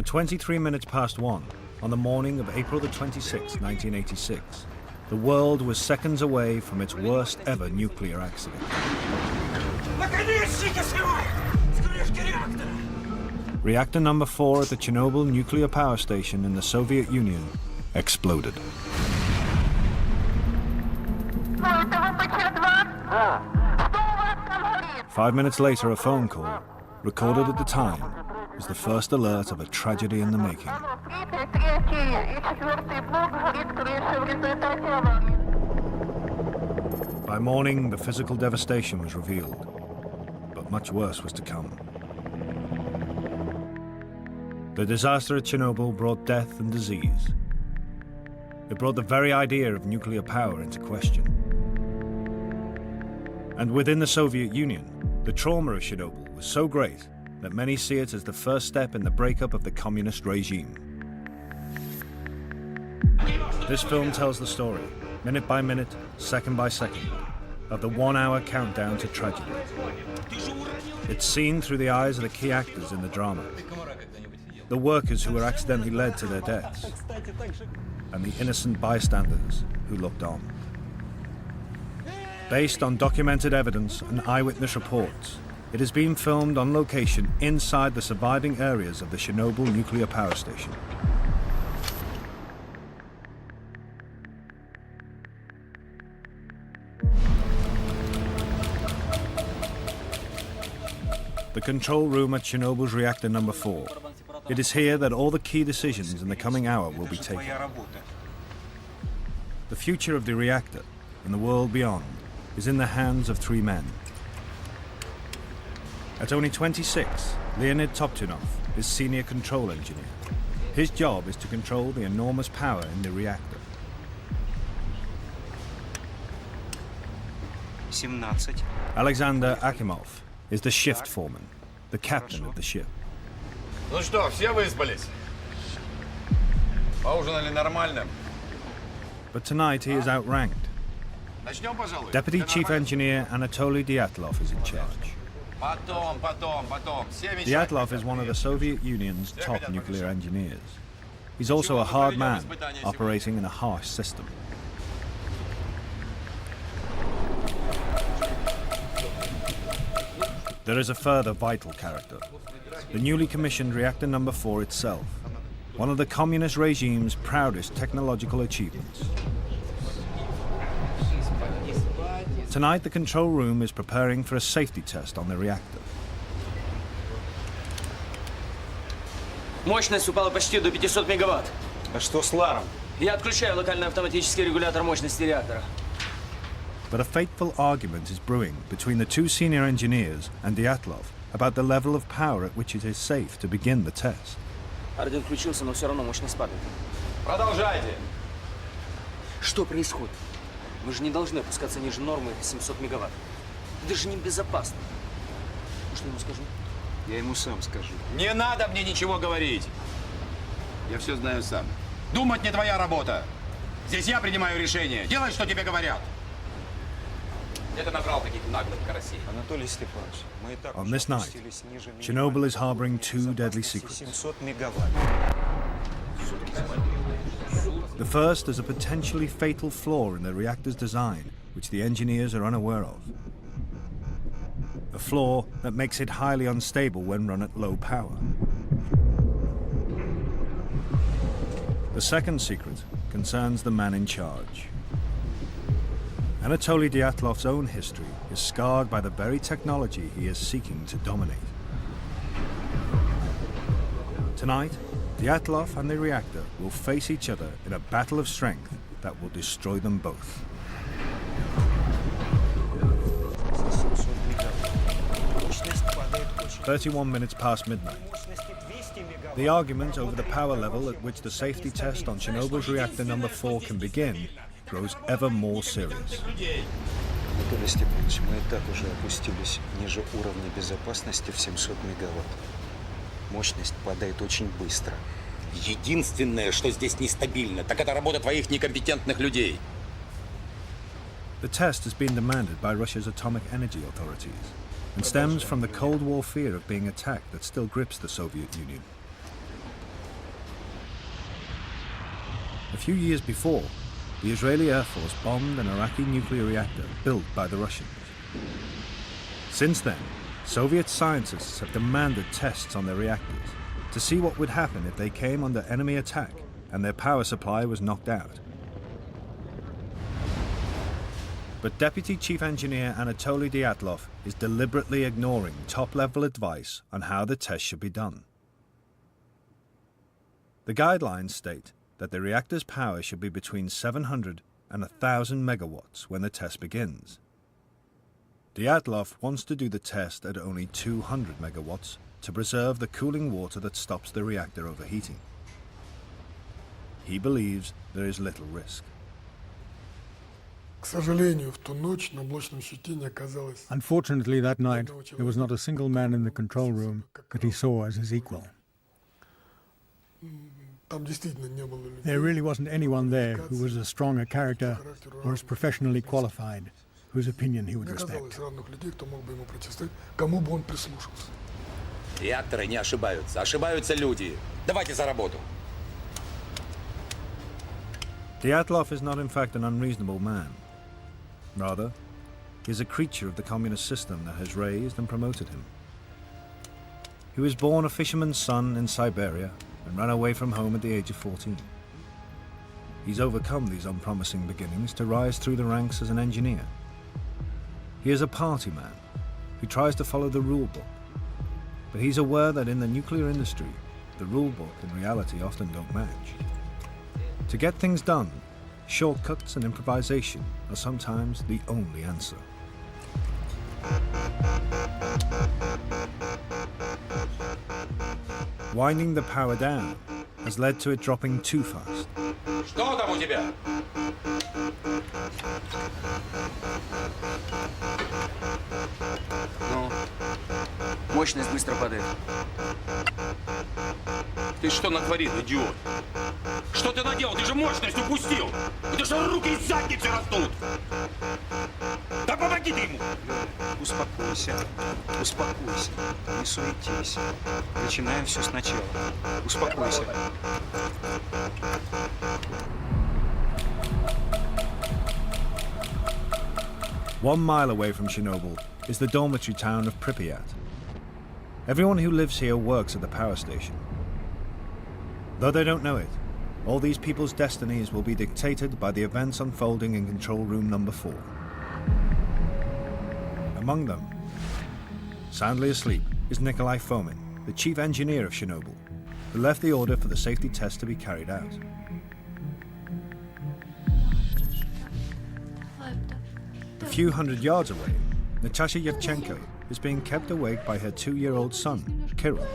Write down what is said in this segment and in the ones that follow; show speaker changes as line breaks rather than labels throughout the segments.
At 23 minutes past 1, on the morning of April the 26th, 1986, the world was seconds away from its worst ever nuclear accident. Reactor number 4 at the Chernobyl nuclear power station in the Soviet Union exploded. Five minutes later, a phone call, recorded at the time, was the first alert of a tragedy in the making. By morning, the physical devastation was revealed, but much worse was to come. The disaster at Chernobyl brought death and disease. It brought the very idea of nuclear power into question. And within the Soviet Union, the trauma of Chernobyl was so great that many see it as the first step in the breakup of the communist regime. This film tells the story, minute by minute, second by second, of the 1-hour countdown to tragedy. It's seen through the eyes of the key actors in the drama, the workers who were accidentally led to their deaths, and the innocent bystanders who looked on. Based on documented evidence and eyewitness reports, it has been filmed on location inside the surviving areas of the Chernobyl nuclear power station. The control room at Chernobyl's reactor number 4. It is here that all the key decisions in the coming hour will be taken. The future of the reactor and the world beyond is in the hands of 3 men. At only 26, Leonid Toptunov is senior control engineer. His job is to control the enormous power in the reactor.
17.
Alexander Akimov is the shift foreman, the captain of the ship.
Ну что, все выспались? Поужинали нормально?
But tonight he is outranked.
Начнем, пожалуй.
Deputy Chief Engineer Anatoly Dyatlov is in charge.
Потом. Все
Dyatlov is one of the Soviet Union's top nuclear engineers. He's also a hard man, operating in a harsh system. There is a further vital character, the newly commissioned reactor number 4 itself, one of the communist regime's proudest technological achievements. Tonight, the control room is preparing for a safety test on the reactor.
Мощность упала почти до 500 мегаватт.
А что с Ларом?
Я отключаю локальный автоматический регулятор мощности реактора.
But a fateful argument is brewing between the 2 senior engineers and Dyatlov about the level of power at which it is safe to begin the test.
Орден включился, но все равно мощность падает.
Продолжайте.
Что происходит? Мы же не должны опускаться ниже нормы 700 мегаватт. Это же небезопасно. Что я ему скажу?
Я ему сам скажу.
Не надо мне ничего говорить. Я все знаю сам. Думать не твоя работа. Здесь я принимаю решение. Делай, что тебе говорят. Где ты набрал таких наглых карасей?
Анатолий Степанович, мы и так
On
уже
this night,
опустились ниже
Chernobyl is
минимальной
harboring 2 deadly
безопасности
secrets.
700 мегаватт.
The first is a potentially fatal flaw in the reactor's design, which the engineers are unaware of. A flaw that makes it highly unstable when run at low power. The second secret concerns the man in charge. Anatoly Dyatlov's own history is scarred by the very technology he is seeking to dominate. Tonight, Dyatlov and the reactor will face each other in a battle of strength that will destroy them both. 31 minutes past midnight. The argument over the power level at which the safety test on Chernobyl's reactor number 4 can begin grows ever more serious.
Анатолий Степанович, мы и так уже опустились ниже уровня безопасности в 700 мегаватт. Мощность падает очень быстро.
Единственное, что здесь нестабильно, так это работа твоих некомпетентных людей.
The test has been demanded by Russia's atomic energy authorities and stems from the Cold War fear of being attacked that still grips the Soviet Union. A few years before, the Israeli Air Force bombed an Iraqi nuclear reactor built by the Russians. Since then, Soviet scientists have demanded tests on their reactors to see what would happen if they came under enemy attack and their power supply was knocked out. But Deputy Chief Engineer Anatoly Dyatlov is deliberately ignoring top-level advice on how the test should be done. The guidelines state that the reactor's power should be between 700 and 1,000 megawatts when the test begins. Dyatlov wants to do the test at only 200 megawatts to preserve the cooling water that stops the reactor overheating. He believes there is little risk.
Unfortunately, that night, there was not a single man in the control room that he saw as his equal. There really wasn't anyone there who was as strong a character or as professionally qualified, whose opinion he would respect.
Реакторы не ошибаются, ошибаются люди. Давайте за работу.
Dyatlov is not in fact an unreasonable man. Rather, he is a creature of the communist system that has raised and promoted him. He was born a fisherman's son in Siberia and ran away from home at the age of 14. He's overcome these unpromising beginnings to rise through the ranks as an engineer. He is a party man who tries to follow the rule book, but he's aware that in the nuclear industry, the rule book and reality often don't match. To get things done, shortcuts and improvisation are sometimes the only answer. Winding the power down has led to it dropping too fast.
Что там у тебя?
Ну, мощность быстро падает.
Ты что натворил, идиот? Что ты наделал? Ты же мощность упустил! У тебя же руки из задницы растут! Да помоги ты ему!
Успокойся, успокойся, не суетись. Начинаем все сначала. Успокойся.
One mile away from Chernobyl is the dormitory town of Pripyat. Everyone who lives here works at the power station. Though they don't know it, all these people's destinies will be dictated by the events unfolding in control room number 4. Among them, soundly asleep, is Nikolai Fomin, the chief engineer of Chernobyl, who left the order for the safety test to be carried out. A few hundred yards away, Natasha Yevchenko is being kept awake by her 2-year-old son, Kirill.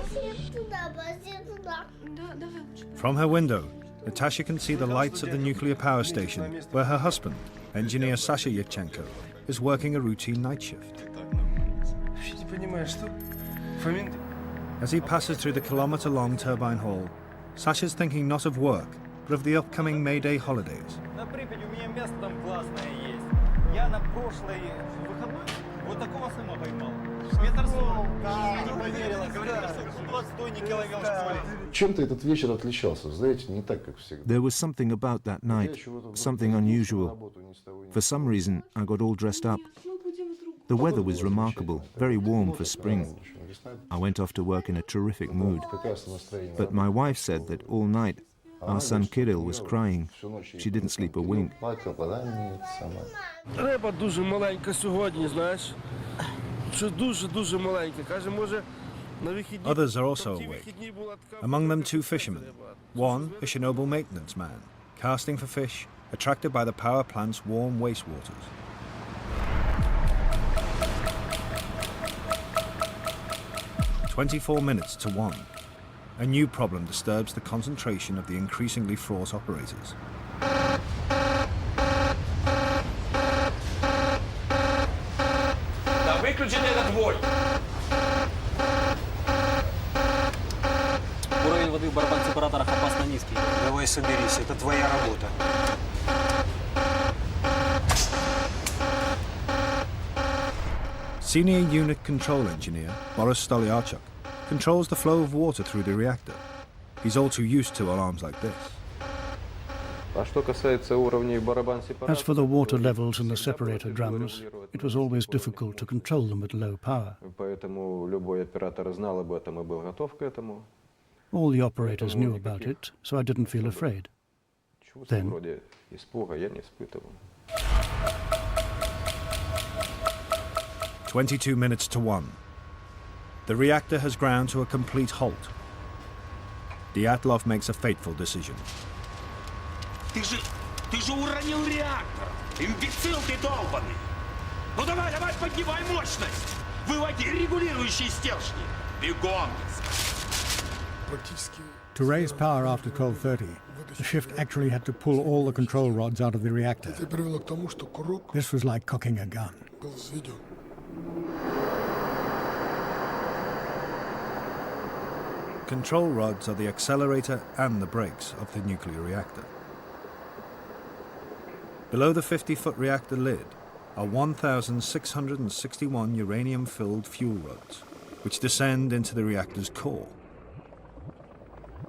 From her window, Natasha can see the lights of the nuclear power station where her husband, engineer Sasha Yevchenko, is working a routine night shift. As he passes through the kilometer-long turbine hall, Sasha's thinking not of work, but of the upcoming May Day holidays.
Чем-то этот вечер отличался, знаете, не так, как всегда.
There was something about that night, something unusual. For some reason, I got all dressed up. The weather was remarkable, very warm for spring. I went off to work in a terrific mood. But my wife said that all night, our son Kirill was crying. She didn't sleep a wink.
Риба дуже маленька сьогодні, знаєш. Що дуже маленька. Каже, може, на вихідні...
Others are also awake. Among them 2 fishermen. One, a Chernobyl maintenance man, casting for fish, attracted by the power plant's warm wastewaters. "24 minutes to 1. A new problem disturbs the concentration of the increasingly fraught operators.
Да выключи этот вой!
Уровень воды в барабан-сепараторах опасно низкий.
Давай соберись, это твоя работа.
Senior unit control engineer Boris Stolyarchuk controls the flow of water through the reactor. He's all too used to alarms like this.
As for the water levels in the separator drums, it was always difficult to control them at low power. All the operators knew about it, so I didn't feel afraid. Then,
22 minutes to 1. The reactor has ground to a complete halt. Dyatlov makes a fateful decision.
Ты же уронил реактор! Имбецил ты долбанный! Ну давай, поднимай мощность! Выводи регулирующие стержни! Бегом!
to raise power after 12:30, the shift actually had to pull all the control rods out of the reactor. This was like cocking a gun.
Control rods are the accelerator and the brakes of the nuclear reactor. Below the 50-foot reactor lid are 1,661 uranium-filled fuel rods, which descend into the reactor's core.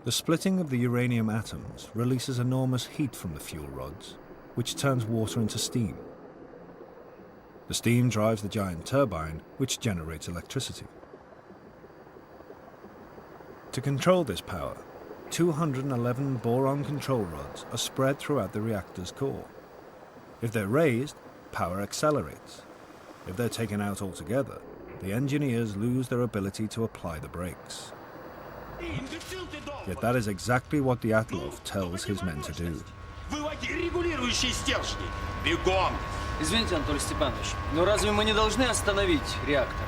The splitting of the uranium atoms releases enormous heat from the fuel rods, which turns water into steam. The steam drives the giant turbine, which generates electricity. To control this power, 211 boron control rods are spread throughout the reactor's core. If they're raised, power accelerates. If they're taken out altogether, the engineers lose their ability to apply the brakes. Yet that is exactly what Dyatlov tells his men to do.
Извините, Анатолий Степанович, но разве мы не должны остановить реактор?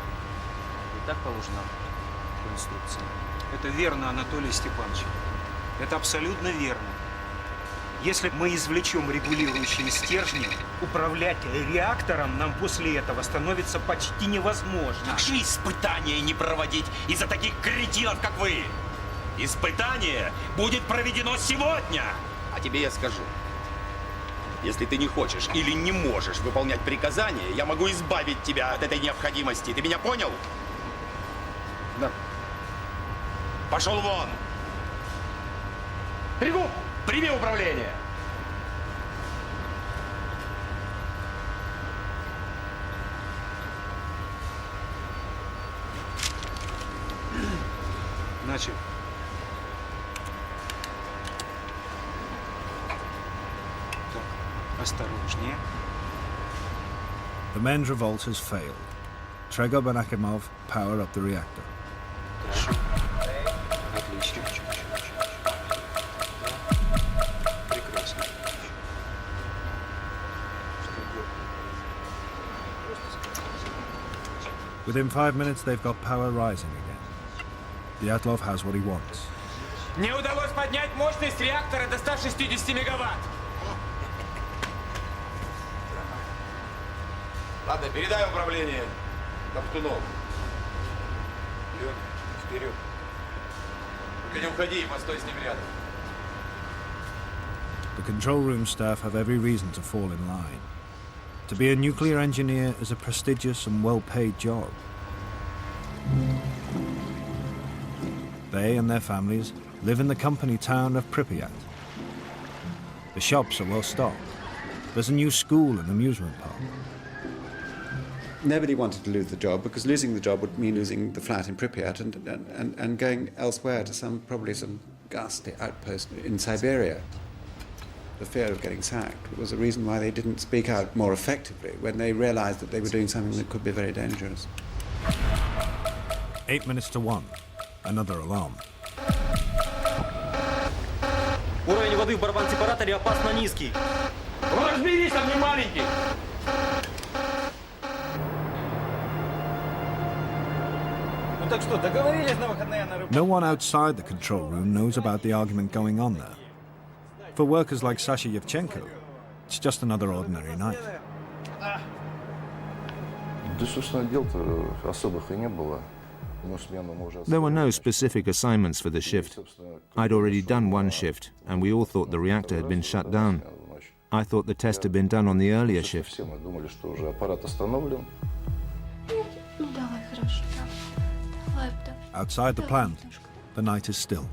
И так положено по инструкции.
Это верно, Анатолий Степанович. Это абсолютно верно. Если мы извлечем регулирующие стержни, управлять реактором нам после этого становится почти невозможно.
Как же испытания не проводить из-за таких кретинов, как вы? Испытание будет проведено сегодня. А тебе я скажу. Если ты не хочешь или не можешь выполнять приказания, я могу избавить тебя от этой необходимости. Ты меня понял? Да. Пошел вон! Пригуб! Прими управление!
Начал. Так, осторожнее.
The men's revolt has failed. Tregub and Akimov power up the reactor.
Хорошо. Отлично. Прекрасно.
Within 5 minutes, they've got power rising again. Dyatlov has what he wants.
Мне удалось поднять мощность реактора до 160 мегаватт.
Ладно, передай управление Топтунову. Вперед. Только не уходи и постой с ним рядом.
The control room staff have every reason to fall in line. To be a nuclear engineer is a prestigious and well-paid job. They and their families live in the company town of Pripyat. The shops are well stocked. There's a new school and amusement park.
Nobody wanted to lose the job because losing the job would mean losing the flat in Pripyat and going elsewhere to probably some ghastly outpost in Siberia. The fear of getting sacked was a reason why they didn't speak out more effectively when they realized that they were doing something that could be very dangerous.
8 minutes to 1. Another alarm.
Уровень воды в барабан-сепараторе опасно низкий.
Ну разберись, там не маленький.
Ну так что, договорились на выходные на рыбалку?
No one outside the control room knows about the argument going on there. For workers like Sasha Yevchenko, it's just another ordinary night.
Да, собственно, дел-то особых и не было.
There were no specific assignments for the shift. I'd already done one shift, and we all thought the reactor had been shut down. I thought the test had been done on the earlier shift.
Все мы думали, что уже аппарат остановлен.
Давай, хорошо. Давай, да.
Outside the plant, the night is still.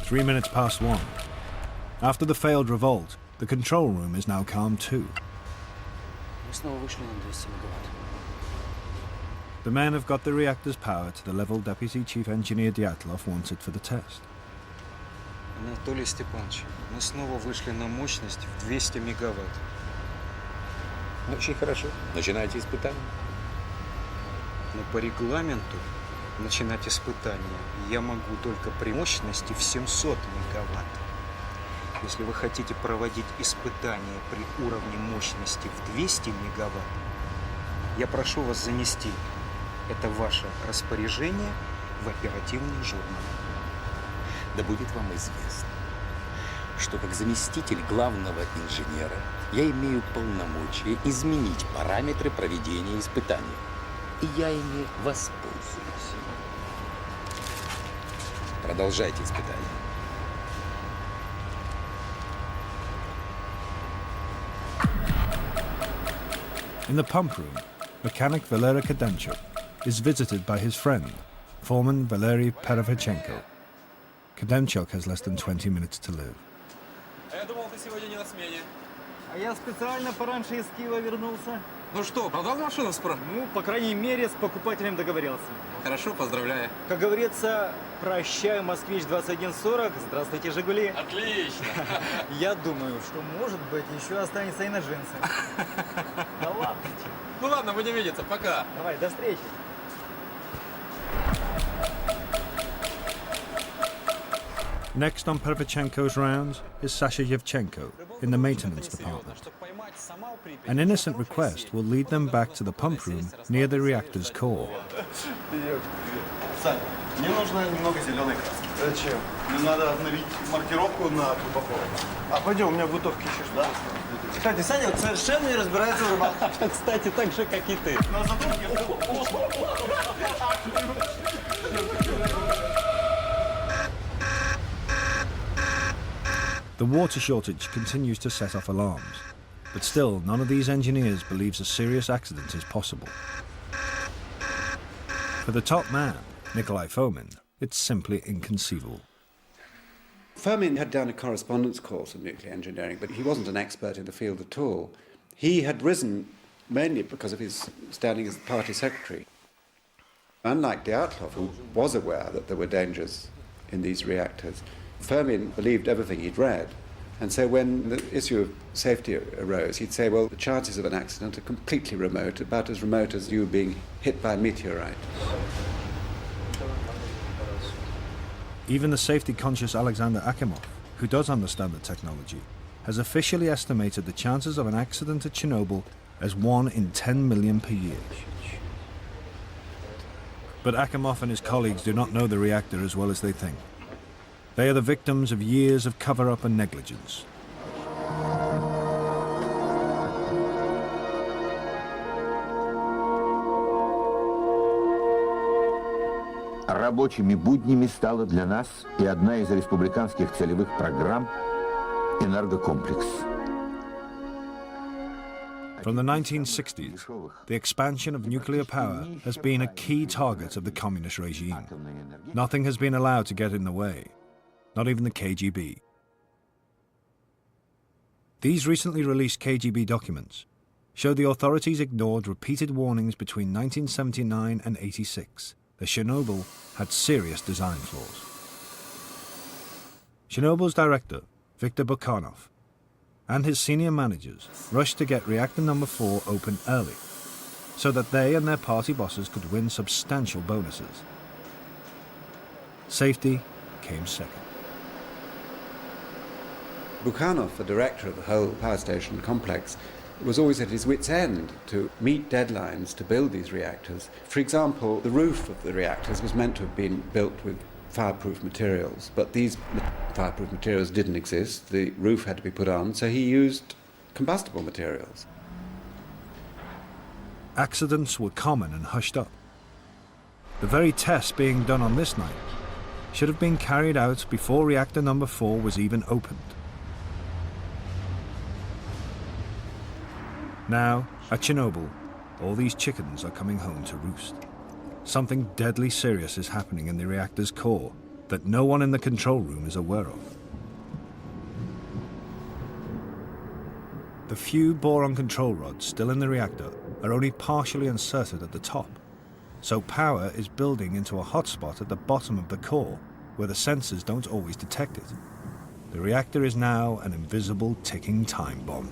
3 minutes past 1. After the failed revolt, the control room is now calm too.
Мы снова вышли на 200 мегаватт.
The men have got the reactor's power to the level Deputy Chief Engineer Dyatlov wants it for the test.
Анатолий Степанович, мы снова вышли на мощность в 200 мегаватт.
Очень хорошо. Начинайте испытания.
Но по регламенту начинать испытания я могу только при мощности в 700 мегаватт. Если вы хотите проводить испытания при уровне мощности в 200 мегаватт, я прошу вас занести это ваше распоряжение в оперативный журнал.
Да будет вам известно, что как заместитель главного инженера я имею полномочия изменить параметры проведения испытаний. И я ими воспользуюсь. Продолжайте испытания.
In the pump room, mechanic Valery Kadenchuk is visited by his friend, foreman Valery Perovichenko. Kadenchuk has less than 20 minutes to live.
Я думал, ты сегодня не на смене.
А я специально пораньше из Киева вернулся.
Ну что, продал машину справа?
Ну, по крайней мере, с покупателем договорился.
Хорошо, поздравляю.
Как говорится, прощай, Москвич-2140, здравствуйте, Жигули.
Отлично.
Я думаю, что, может быть, еще останется и на джинсы. Да ладно.
Ну ладно, будем видеться, пока.
Давай, до встречи.
Next on Perovichenko's rounds is Sasha Yevchenko in the maintenance department. An innocent request will lead them back to the pump room near the reactor's core.
Сань, мне нужно немного зеленой краски. Зачем? Мне надо обновить маркировку на трубопровод. А пойдем, у меня в бутовке еще что-то. Да?
Кстати, Саня вот совершенно не разбирается в рыбалке.
Кстати, так же, как и ты.
На задумке.
The water shortage continues to set off alarms, but still none of these engineers believes a serious accident is possible. For the top man, Nikolai Fomin, it's simply inconceivable.
Fermi had done a correspondence course in nuclear engineering, but he wasn't an expert in the field at all. He had risen mainly because of his standing as the party secretary. Unlike Dyatlov, who was aware that there were dangers in these reactors, Fermi believed everything he'd read. And so when the issue of safety arose, he'd say, well, the chances of an accident are completely remote, about as remote as you being hit by a meteorite.
Even the safety-conscious Alexander Akimov, who does understand the technology, has officially estimated the chances of an accident at Chernobyl as 1 in 10 million per year. But Akimov and his colleagues do not know the reactor as well as they think. They are the victims of years of cover-up and negligence.
Рабочими буднями стала для нас и одна из республиканских целевых программ «Энергокомплекс».
From the 1960s, the expansion of nuclear power has been a key target of the communist regime. Nothing has been allowed to get in the way, not even the KGB. These recently released KGB documents show the authorities ignored repeated warnings between 1979 and 86 that Chernobyl had serious design flaws. Chernobyl's director, Viktor Bukhanov, and his senior managers rushed to get reactor number 4 open early, so that they and their party bosses could win substantial bonuses. Safety came second.
Bukhanov, the director of the whole power station complex, was always at his wit's end to meet deadlines to build these reactors. For example, the roof of the reactors was meant to have been built with fireproof materials, but these fireproof materials didn't exist. The roof had to be put on, so he used combustible materials.
Accidents were common and hushed up. The very tests being done on this night should have been carried out before reactor number 4 was even opened. Now, at Chernobyl, all these chickens are coming home to roost. Something deadly serious is happening in the reactor's core, that no one in the control room is aware of. The few boron control rods still in the reactor are only partially inserted at the top, so power is building into a hotspot at the bottom of the core where the sensors don't always detect it. The reactor is now an invisible ticking time bomb.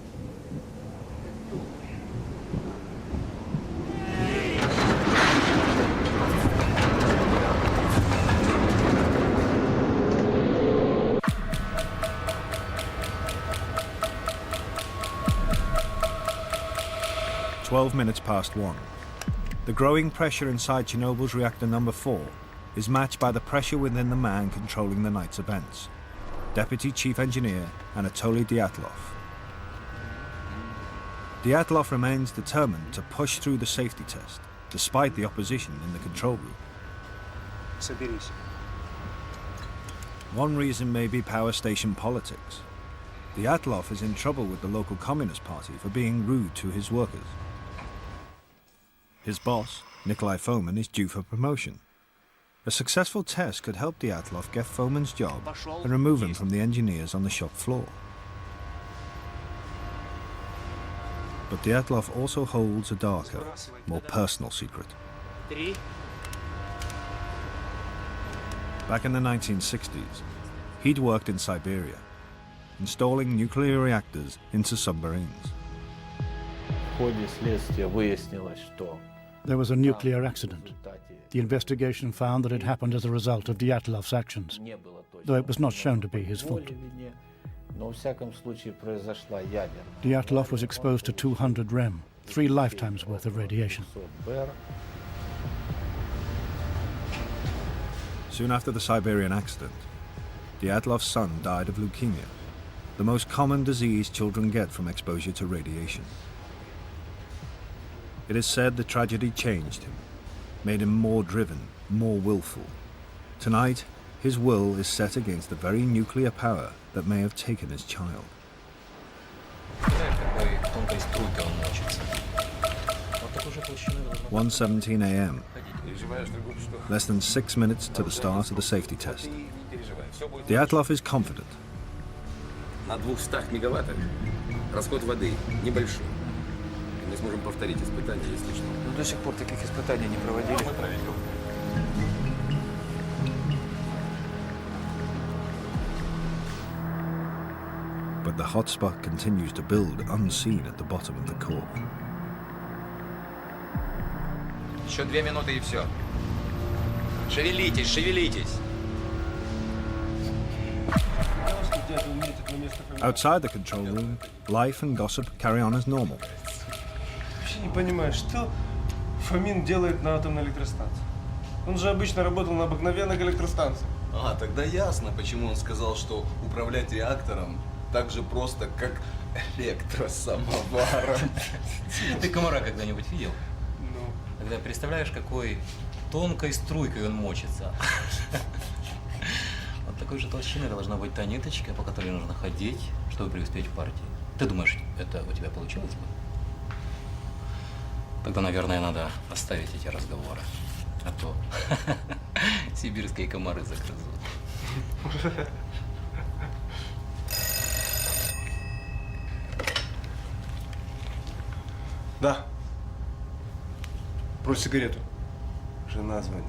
Minutes past 1. The growing pressure inside Chernobyl's reactor number 4 is matched by the pressure within the man controlling the night's events, Deputy Chief Engineer Anatoly Dyatlov. Dyatlov remains determined to push through the safety test, despite the opposition in the control room.
Соберись.
One reason may be power station politics. Dyatlov is in trouble with the local Communist Party for being rude to his workers. His boss, Nikolai Fomin, is due for promotion. A successful test could help Dyatlov get Fomin's job and remove him from the engineers on the shop floor. But Dyatlov also holds a darker, more personal secret. Back in the 1960s, he'd worked in Siberia, installing nuclear reactors into submarines.
There was a nuclear accident. The investigation found that it happened as a result of Dyatlov's actions, though it was not shown to be his fault. Dyatlov was exposed to 200 rem, 3 lifetimes worth of radiation.
Soon after the Siberian accident, Dyatlov's son died of leukemia, the most common disease children get from exposure to radiation. It is said the tragedy changed him, made him more driven, more willful. Tonight, his will is set against the very nuclear power that may have taken his child. 1:17 a.m. Less than 6 minutes to the start of the safety test. Dyatlov is confident.
На 200 мегаваттах расход воды небольшой. Мы сможем повторить испытания, если что.
Но до сих пор таких испытаний не проводили.
But the hotspot continues to build unseen at the bottom of the core.
Еще 2 минуты и все. Шевелитесь, шевелитесь.
Outside the control room, life and gossip carry on as normal.
Вообще не понимаю, что Фомин делает на атомной электростанции. Он же обычно работал на обыкновенных электростанциях.
А, тогда ясно, почему он сказал, что управлять реактором так же просто, как электросамоваром.
Ты комара когда-нибудь видел?
Ну.
Тогда представляешь, какой тонкой струйкой он мочится. Вот такой же толщины должна быть та ниточка, по которой нужно ходить, чтобы преуспеть в партии. Ты думаешь, это у тебя получилось бы? Тогда, наверное, надо оставить эти разговоры. А то сибирские комары загрызут.
Да. Брось сигарету. Жена звонит.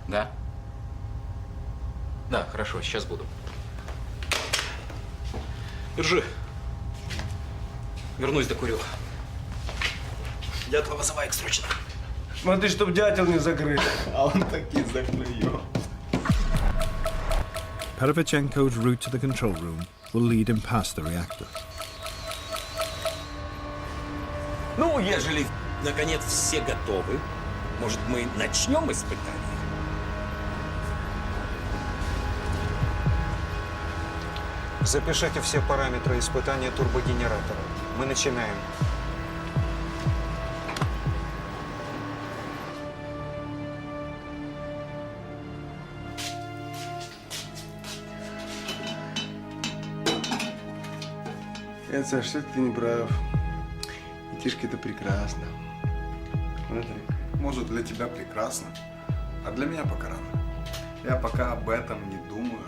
Да? Да, хорошо, сейчас буду. Держи. Вернусь, докурю. Дятла вызывай их срочно.
Смотри, чтоб дятел не закрыл.
А он таки заклюет.
Perovchenko's route to the control room will lead him past the reactor.
Ну, ежели, наконец, все готовы, может, мы начнем испытание?
Запишите все параметры испытания турбогенератора. Мы начинаем.
Нет, Саш, все ты не прав. И Тишка, это прекрасно. Смотри.
Может, для тебя прекрасно, а для меня пока рано. Я пока об этом не думаю.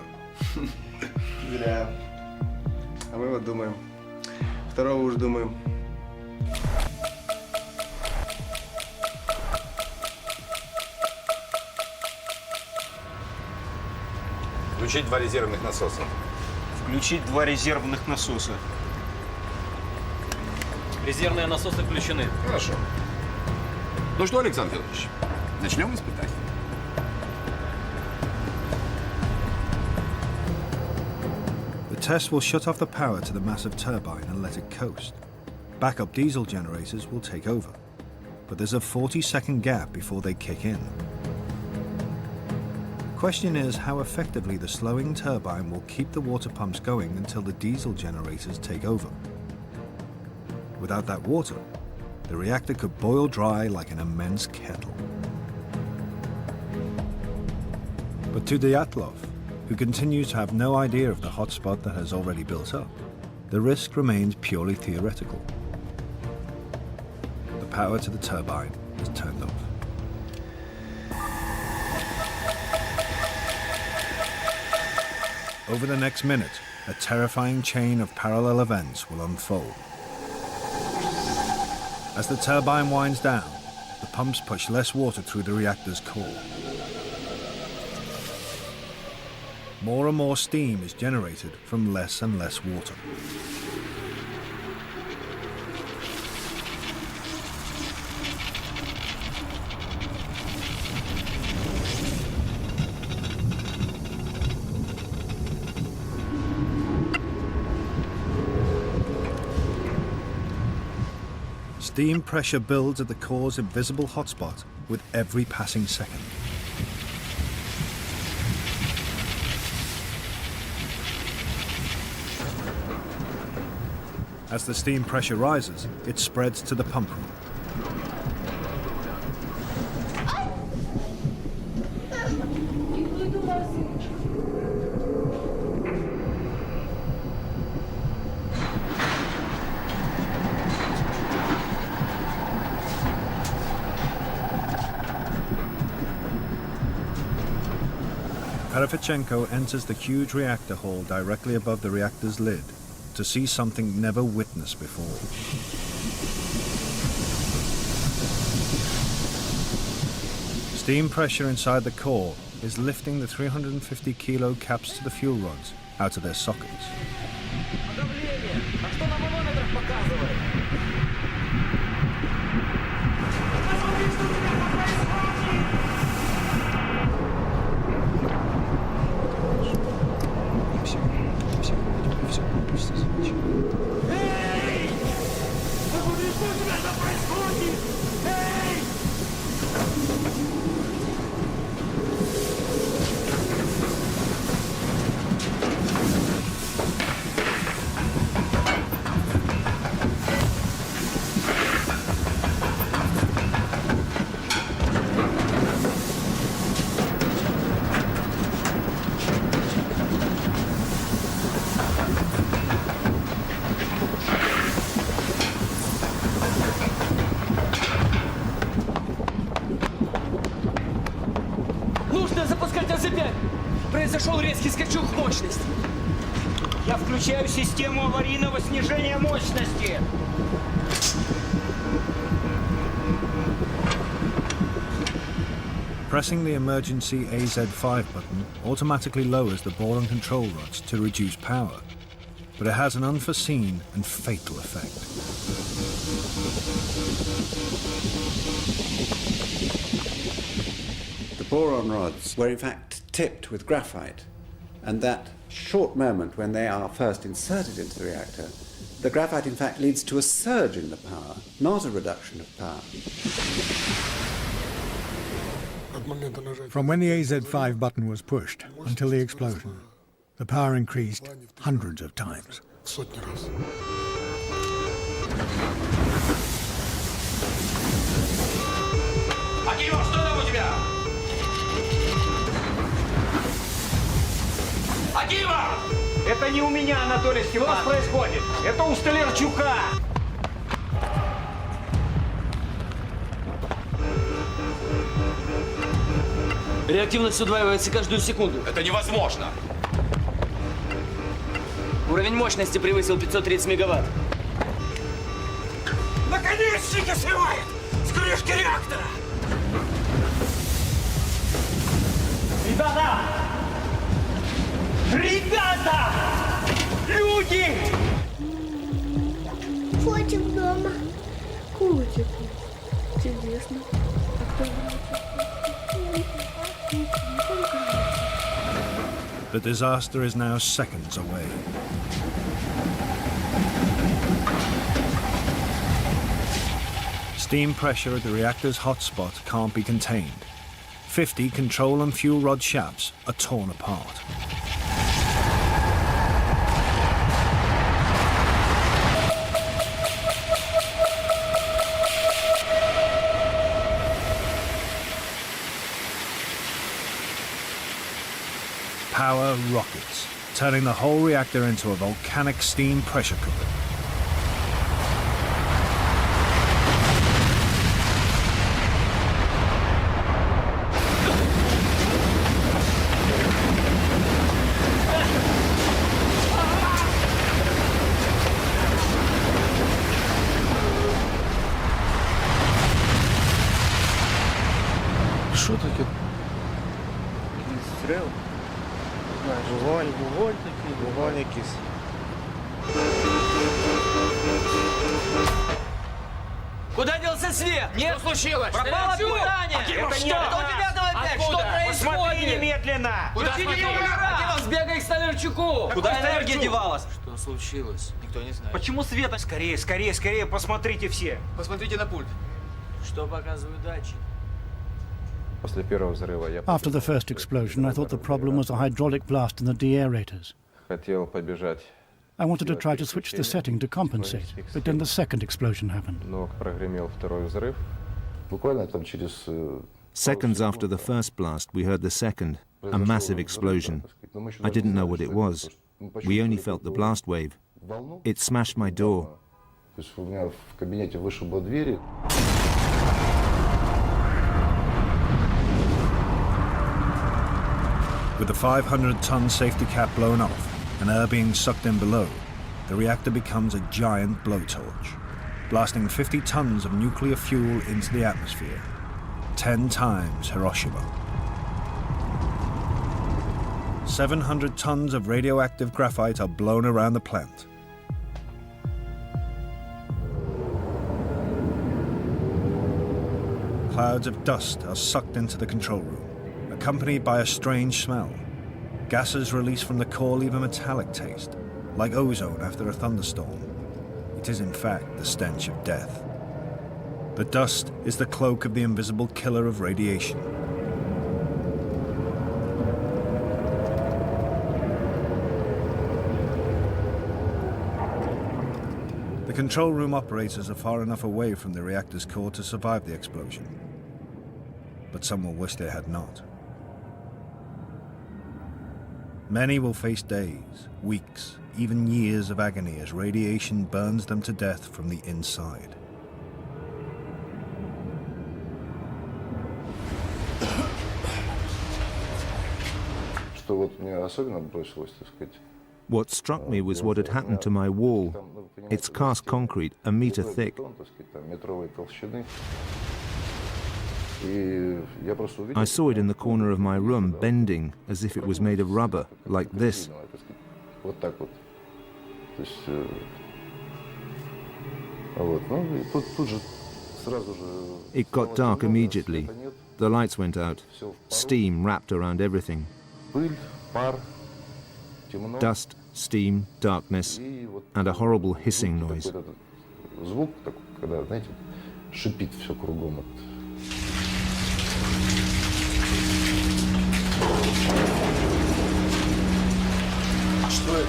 Зря. А мы вот думаем. Второго уж думаем.
Включить 2 резервных насоса.
Включить 2 резервных насоса.
Резервные насосы включены.
Хорошо. Ну что, Александр Федорович, начнем испытать.
The test will shut off the power to the massive turbine and let it coast. Backup diesel generators will take over. But there's a 40-second gap before they kick in. The question is how effectively the slowing turbine will keep the water pumps going until the diesel generators take over. Without that water, the reactor could boil dry like an immense kettle. But to Dyatlov, who continues to have no idea of the hotspot that has already built up, the risk remains purely theoretical. The power to the turbine is turned off. Over the next minute, a terrifying chain of parallel events will unfold. As the turbine winds down, the pumps push less water through the reactor's core. More and more steam is generated from less and less water. Steam pressure builds at the core's invisible hotspot with every passing second. As the steam pressure rises, it spreads to the pump room. Perefchenko enters the huge reactor hall directly above the reactor's lid to see something never witnessed before. Steam pressure inside the core is lifting the 350 kilo caps to the fuel rods out of their sockets.
Произошел резкий скачок мощности.
Я включаю систему аварийного снижения мощности.
Pressing the emergency AZ5 button automatically lowers the boron control rods to reduce power, but it has an unforeseen and fatal effect.
The boron rods were in fact tipped with graphite, and that short moment when they are first inserted into the reactor, the graphite in fact leads to a surge in the power, not a reduction of power.
From when the AZ5 button was pushed until the explosion, the power increased hundreds of times.
Акимов, что там у тебя? Акимов!
Это не у меня, Анатолий Степанович. Что происходит? Это у Столярчука.
Реактивность удваивается каждую секунду.
Это невозможно!
Уровень мощности превысил 530 мегаватт.
Наконечники срывает с крышки реактора! Ребята! Ребята! Люди!
Котик дома. Котик. Чудесно.
The disaster is now seconds away. Steam pressure at the reactor's hotspot can't be contained. 50 control and fuel rod shafts are torn apart. Power rockets, turning the whole reactor into a volcanic steam pressure cooker.
Що таке? Стріл? Вогонь такий, вогонь якийсь.
Куда делся свет?
Нет, что случилось?
Пропало питание!
Это
Что?
не
Это у тебя опять? Что
Посмотри
происходит?
немедленно!
Куда смотреть?
Акимов, сбегай к Столярчуку! Куда энергия девалась?
Что случилось? Никто не знает.
Почему света?
Скорее, скорее, скорее, посмотрите все!
Посмотрите на пульт.
Что показывают датчики?
После первого взрыва я
After the first explosion, I thought the problem was a hydraulic blast in the deaerators.
хотел побежать,
I wanted to try to switch the setting to compensate, but then the second explosion happened.
но прогремел второй взрыв. Буквально там через
Seconds after the first blast, we heard the second, a massive explosion. I didn't know what it was. We only felt the blast wave. It smashed my door.
То есть у меня в кабинете вышибло двери.
With the 500-ton safety cap blown off and air being sucked in below, the reactor becomes a giant blowtorch, blasting 50 tons of nuclear fuel into the atmosphere, 10 times Hiroshima. 700 tons of radioactive graphite are blown around the plant. Clouds of dust are sucked into the control room, accompanied by a strange smell. Gases released from the core leave a metallic taste, like ozone after a thunderstorm. It is in fact the stench of death. The dust is the cloak of the invisible killer of radiation. The control room operators are far enough away from the reactor's core to survive the explosion, but some will wish they had not. Many will face days, weeks, even years of agony as radiation burns them to death from the inside.
Что вот мне особенно бросилось, так сказать.
What struck me was what had happened to my wall. It's cast concrete, a meter thick.
Метровой толщины. И я просто увидел.
I saw it in the corner of my room, bending as if it was made of rubber, like this.
Вот так вот. То есть, вот, ну и тут же сразу же.
It got dark immediately. The lights went out. Steam wrapped around everything.
Пыль, пар, темно.
Dust, steam, darkness, and a horrible hissing noise.
Звук такой, когда, знаете, шипит все кругом.
А что это?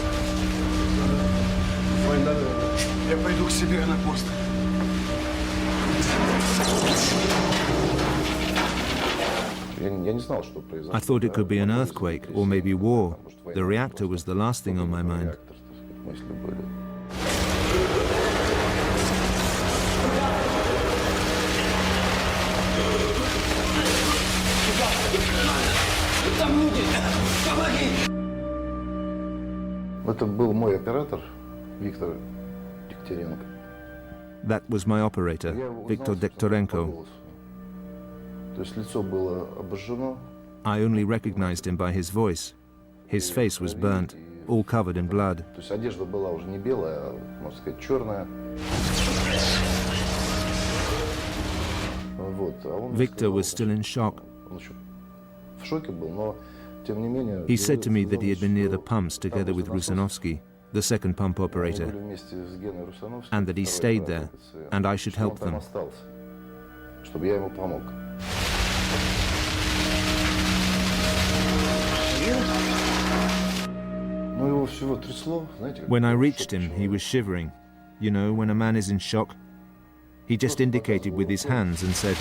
Война, я пойду к себе на пост.
Я не знал, что произошло.
I thought it could be an earthquake or maybe war. The reactor was the last thing on my mind.
Мысли были. Это был мой оператор, Виктор Дегтяренко.
That was my operator, Viktor Dektorenko.
То есть лицо было обожжено.
I only recognized him by his voice. His face was burnt, all covered in blood.
То есть одежда была уже не белая, а, можно сказать, черная. Вот.
Victor was still in shock.
Он еще в шоке был, но тем не менее.
He said to me that he had been near the pumps together with Rusanovsky, the second pump operator, and that he stayed there, and I should help them.
Чтобы я ему помог. Ну его всего трясло, знаете.
When I reached him, he was shivering. You know, when a man is in shock. He just indicated with his hands and said,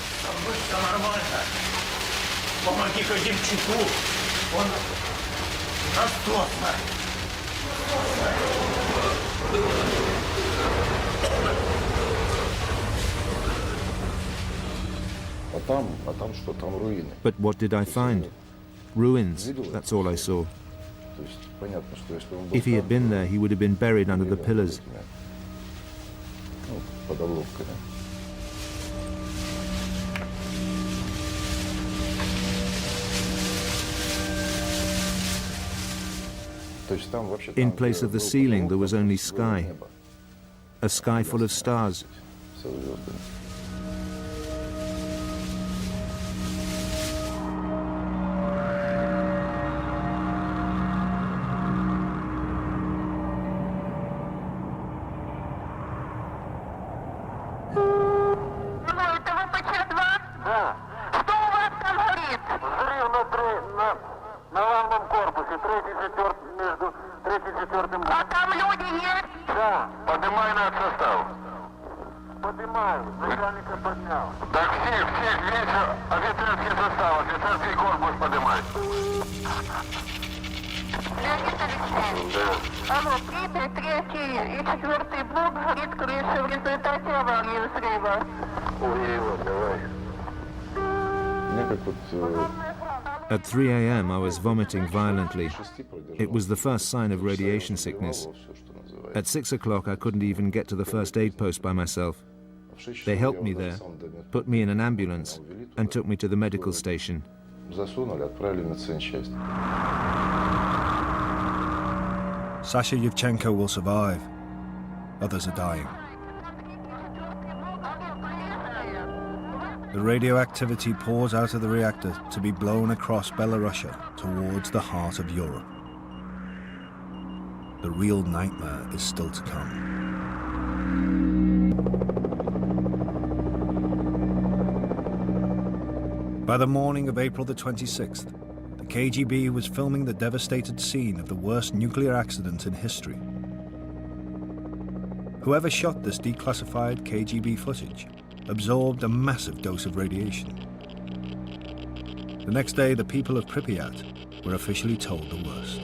Помоги-ка Демчуку, он растосно.
А там что? Там руины.
But what did I find? Ruins, that's all I saw.
То есть понятно, что если он был
If he had been there, he would have been buried under the pillars.
Ну, под обломками.
In place of the ceiling, there was only sky. A sky full of stars. At 3 a.m. I was vomiting violently. It was the first sign of radiation sickness. At 6 o'clock I couldn't even get to the first aid post by myself. They helped me there, put me in an ambulance, and took me to the medical station.
Sasha Yevchenko will survive. Others are dying. The radioactivity pours out of the reactor to be blown across Belarusia towards the heart of Europe. The real nightmare is still to come. By the morning of April the 26th, the KGB was filming the devastated scene of the worst nuclear accident in history. Whoever shot this declassified KGB footage absorbed a massive dose of radiation. The next day, the people of Pripyat were officially told the worst.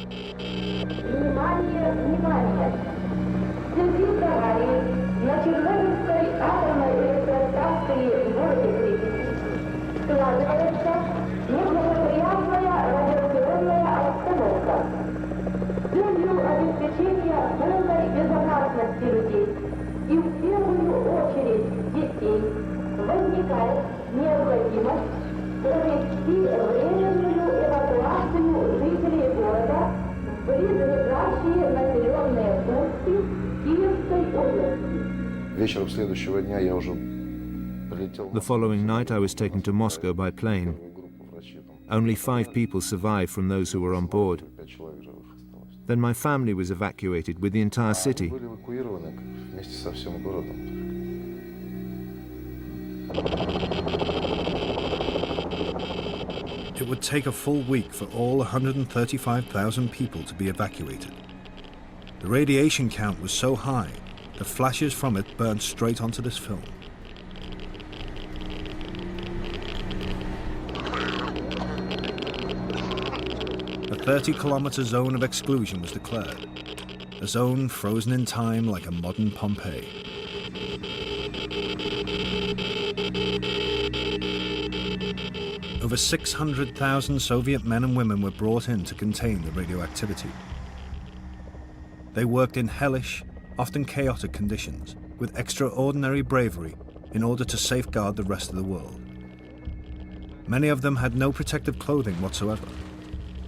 The following night I was taken to Moscow by plane. Only 5 people survived from those who were on board. Then my family was evacuated with the entire city.
It would take a full week for all 135,000 people to be evacuated. The radiation count was so high, the flashes from it burned straight onto this film. A 30-kilometer zone of exclusion was declared, a zone frozen in time like a modern Pompeii. Over over 600,000 Soviet men and women were brought in to contain the radioactivity. They worked in hellish, often chaotic conditions, with extraordinary bravery in order to safeguard the rest of the world. Many of them had no protective clothing whatsoever.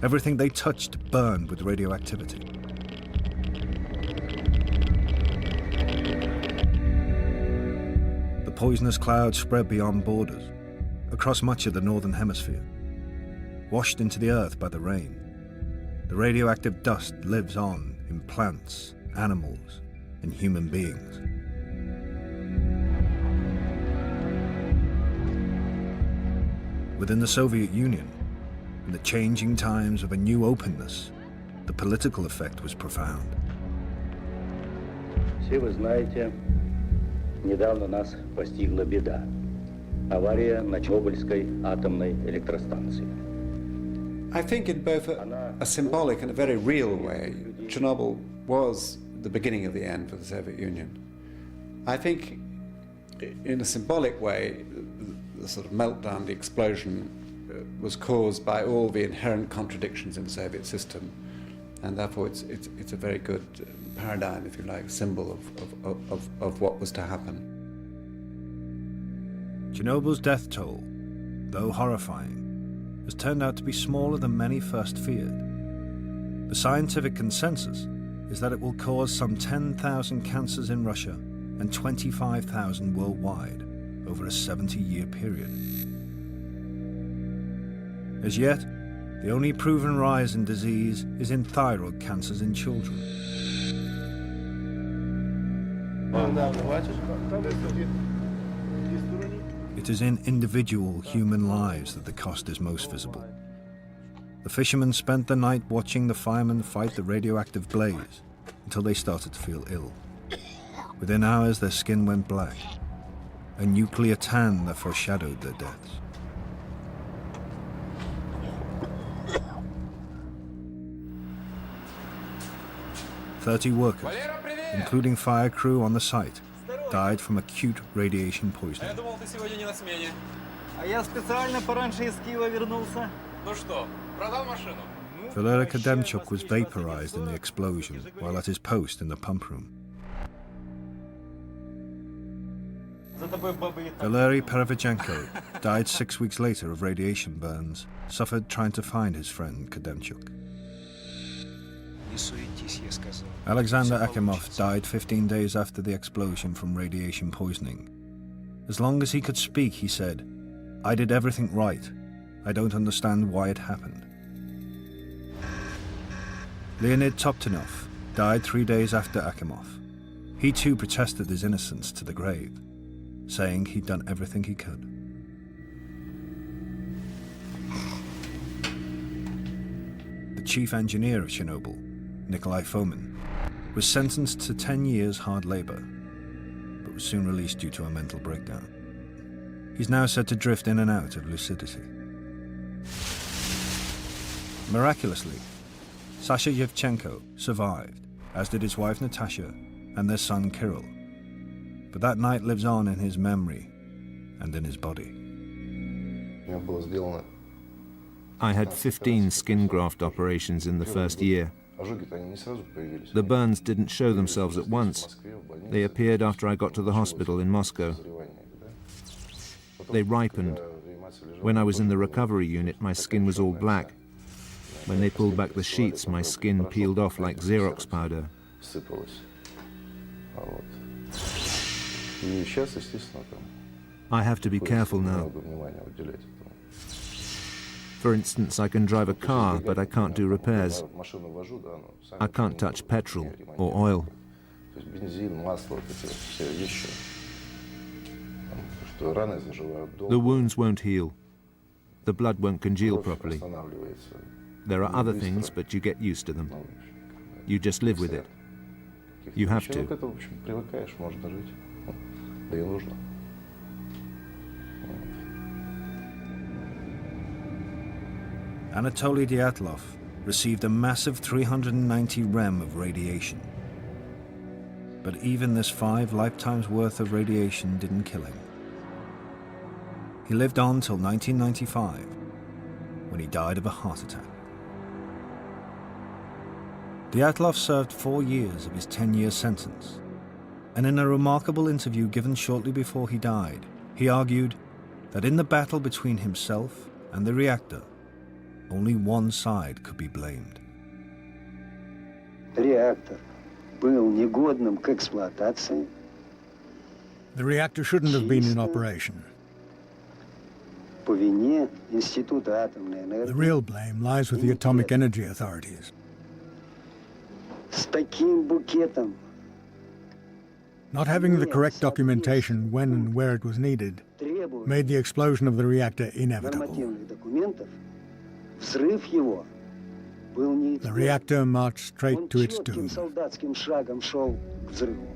Everything they touched burned with radioactivity. The poisonous cloud spread beyond borders, across much of the northern hemisphere. Washed into the earth by the rain, the radioactive dust lives on in plants, animals, and human beings. Within the Soviet Union, in the changing times of a new openness, the political effect was profound.
Все вы знаете, недавно нас постигла беда. Авария на Чернобыльской атомной электростанции.
I think in both a symbolic and a very real way, Chernobyl was the beginning of the end for the Soviet Union. I think in a symbolic way, the sort of meltdown, the explosion, was caused by all the inherent contradictions in the Soviet system, and therefore it's a very good paradigm, if you like, symbol of what was to happen.
Chernobyl's death toll, though horrifying, has turned out to be smaller than many first feared. The scientific consensus is that it will cause some 10,000 cancers in Russia and 25,000 worldwide over a 70-year period. As yet, the only proven rise in disease is in thyroid cancers in children. It is in individual human lives that the cost is most visible. The fishermen spent the night watching the firemen fight the radioactive blaze until they started to feel ill. Within hours, their skin went black, a nuclear tan that foreshadowed their deaths. "30 workers, including fire crew on the site, died from acute radiation poisoning.
А я специально пораньше из Киева вернулся.
Ну что, продал машину?
Valery Kademchuk was vaporized in the explosion while at his post in the pump room. Valery Perevychenko died 6 weeks later of radiation burns, suffered trying to find his friend Kademchuk. Alexander Akimov died 15 days after the explosion from radiation poisoning. As long as he could speak, he said, "I did everything right. I don't understand why it happened." Leonid Toptunov died 3 days after Akimov. He too protested his innocence to the grave, saying he'd done everything he could. The chief engineer of Chernobyl, Nikolai Fomin, was sentenced to 10 years hard labor, but was soon released due to a mental breakdown. He's now said to drift in and out of lucidity. Miraculously, Sasha Yevchenko survived, as did his wife Natasha and their son Kirill. But that night lives on in his memory and in his body.
I had 15 skin graft operations in the first year. The burns didn't show themselves at once. They appeared after I got to the hospital in Moscow. They ripened. When I was in the recovery unit, my skin was all black. When they pulled back the sheets, my skin peeled off like Xerox powder. I have to be careful now. For instance, I can drive a car, but I can't do repairs. I can't touch petrol or oil. The wounds won't heal. The blood won't congeal properly. There are other things, but you get used to them. You just live with it. You have to.
Anatoly Dyatlov received a massive 390 rem of radiation. But even this 5 lifetimes worth of radiation didn't kill him. He lived on till 1995 when he died of a heart attack. Dyatlov served 4 years of his 10-year sentence, and in a remarkable interview given shortly before he died, he argued that in the battle between himself and the reactor, only one side could be blamed.
Реактор был негодным к эксплуатации.
The reactor shouldn't have been in operation.
По вине Института атомной энергии.
The real blame lies with the atomic energy authorities.
С таким букетом.
Not having the correct documentation when and where it was needed made the explosion of the reactor inevitable.
Взрыв его был
The reactor marched straight to its doom.
солдатским шагом шел к взрыву.